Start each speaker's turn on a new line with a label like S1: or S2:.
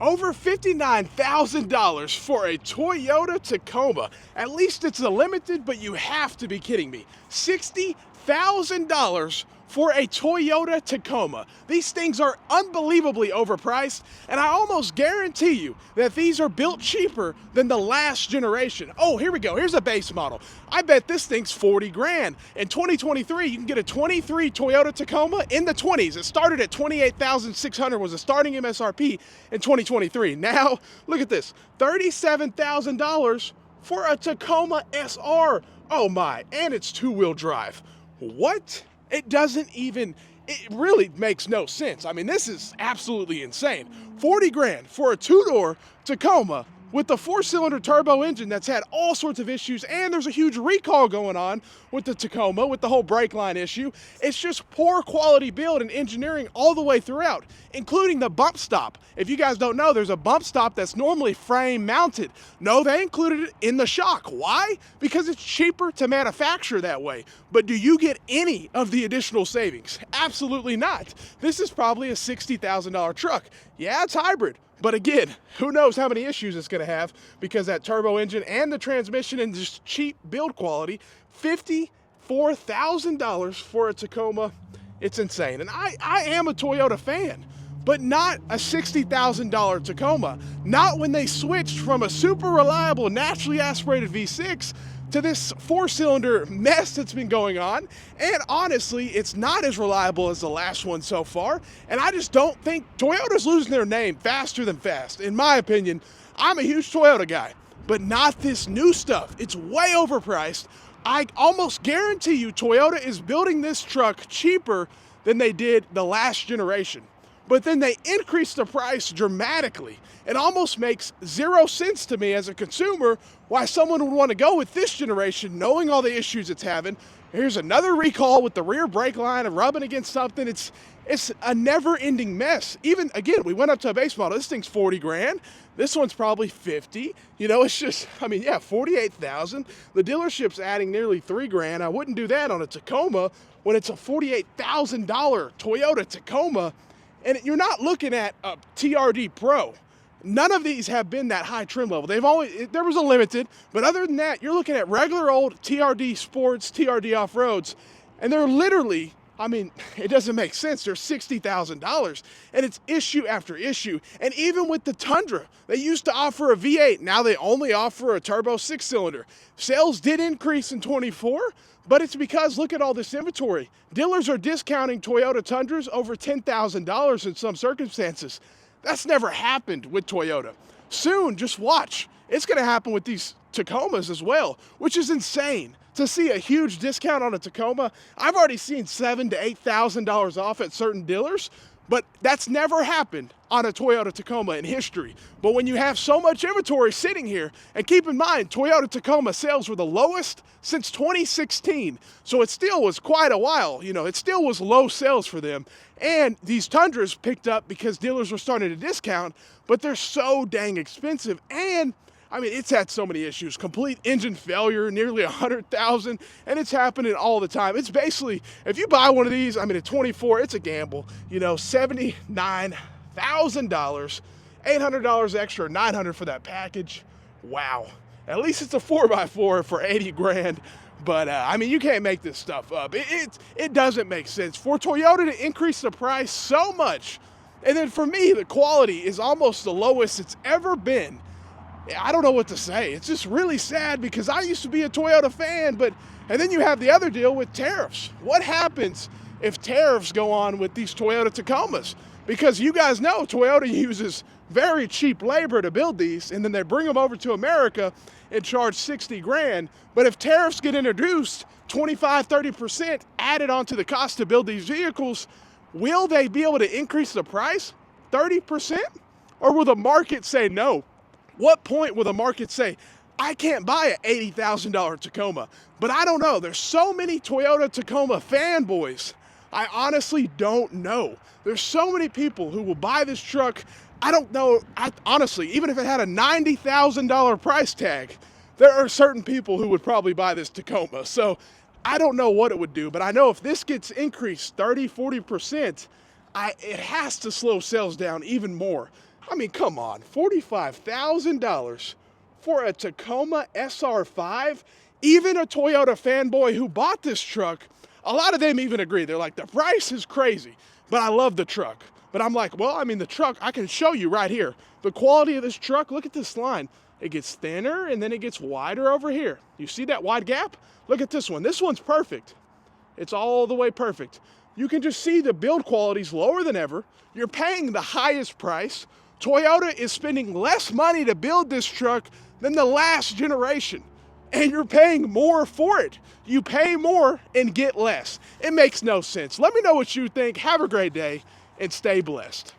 S1: Over $59,000 for a Toyota Tacoma. At least it's a limited, but you have to be kidding me. $60,000 for a Toyota Tacoma. These things are unbelievably overpriced, and I almost guarantee you that these are built cheaper than the last generation. Oh, here we go. Here's a base model. I bet this thing's 40 grand. In 2023, you can get a 23 Toyota Tacoma in the 20s. It started at 28,600 was the starting MSRP in 2023. Now, look at this. $37,000 for a Tacoma SR. Oh my, and it's two-wheel drive. What? It really makes no sense. I mean, this is absolutely insane. 40 grand for a two-door Tacoma with the four-cylinder turbo engine that's had all sorts of issues, and there's a huge recall going on with the Tacoma, with the whole brake line issue. It's just poor quality build and engineering all the way throughout, including the bump stop. If you guys don't know, there's a bump stop that's normally frame mounted. No, they included it in the shock. Why? Because it's cheaper to manufacture that way. But do you get any of the additional savings? Absolutely not. This is probably a $60,000 truck. Yeah, it's hybrid. But again, who knows how many issues it's going to have, because that turbo engine and the transmission and just cheap build quality. $54,000 for a Tacoma. It's insane. And I am a Toyota fan, but not a $60,000 Tacoma. Not when they switched from a super reliable naturally aspirated V6 to this four-cylinder mess that's been going on. And honestly, it's not as reliable as the last one so far. And I just don't think Toyota's losing their name faster than fast. In my opinion, I'm a huge Toyota guy, but not this new stuff. It's way overpriced. I almost guarantee you Toyota is building this truck cheaper than they did the last generation. But then they increased the price dramatically. It almost makes zero sense to me as a consumer why someone would want to go with this generation knowing all the issues it's having. Here's another recall with the rear brake line and rubbing against something. It's a never-ending mess. Even, again, we went up to a base model. This thing's 40 grand. This one's probably 50. You know, it's just, I mean, yeah, 48,000. The dealership's adding nearly 3 grand. I wouldn't do that on a Tacoma when it's a $48,000 Toyota Tacoma. And you're not looking at a TRD Pro. None of these have been that high trim level. There was a limited, but other than that, you're looking at regular old TRD Sports, TRD Off-Roads, and they're literally, I mean, it doesn't make sense. They're $60,000, and it's issue after issue. And even with the Tundra, they used to offer a V8. Now they only offer a turbo 6-cylinder. Sales did increase in 24, but it's because, look at all this inventory. Dealers are discounting Toyota Tundras over $10,000 in some circumstances. That's never happened with Toyota. Soon, just watch. It's going to happen with these Tacomas as well, which is insane. To see a huge discount on a Tacoma, I've already seen $7,000 to $8,000 off at certain dealers, but that's never happened on a Toyota Tacoma in history. But when you have so much inventory sitting here, and keep in mind, Toyota Tacoma sales were the lowest since 2016, so it still was quite a while. You know, it still was low sales for them. And these Tundras picked up because dealers were starting to discount, but they're so dang expensive. And I mean, it's had so many issues. Complete engine failure, nearly 100,000, and it's happening all the time. It's basically, if you buy one of these, I mean, at 24, it's a gamble. You know, $79,000, $800 extra, $900 for that package. Wow. At least it's a 4x4 for 80 grand. But, I mean, you can't make this stuff up. It doesn't make sense. For Toyota to increase the price so much, and then for me, the quality is almost the lowest it's ever been. I don't know what to say. It's just really sad because I used to be a Toyota fan, and then you have the other deal with tariffs. What happens if tariffs go on with these Toyota Tacomas? Because you guys know Toyota uses very cheap labor to build these, and then they bring them over to America and charge 60 grand. But if tariffs get introduced, 25, 30% added onto the cost to build these vehicles, will they be able to increase the price 30%? Or will the market say no? What point will the market say, I can't buy an $80,000 Tacoma? But I don't know. There's so many Toyota Tacoma fanboys. I honestly don't know. There's so many people who will buy this truck. I don't know. Honestly, even if it had a $90,000 price tag, there are certain people who would probably buy this Tacoma. So I don't know what it would do, but I know if this gets increased 30, 40%, it has to slow sales down even more. I mean, come on, $45,000 for a Tacoma SR5? Even a Toyota fanboy who bought this truck, a lot of them even agree. They're like, the price is crazy, but I love the truck. But I'm like, well, I mean, the truck, I can show you right here. The quality of this truck, look at this line. It gets thinner and then it gets wider over here. You see that wide gap? Look at this one. This one's perfect. It's all the way perfect. You can just see the build quality's lower than ever. You're paying the highest price. Toyota is spending less money to build this truck than the last generation, and you're paying more for it. You pay more and get less. It makes no sense. Let me know what you think. Have a great day and stay blessed.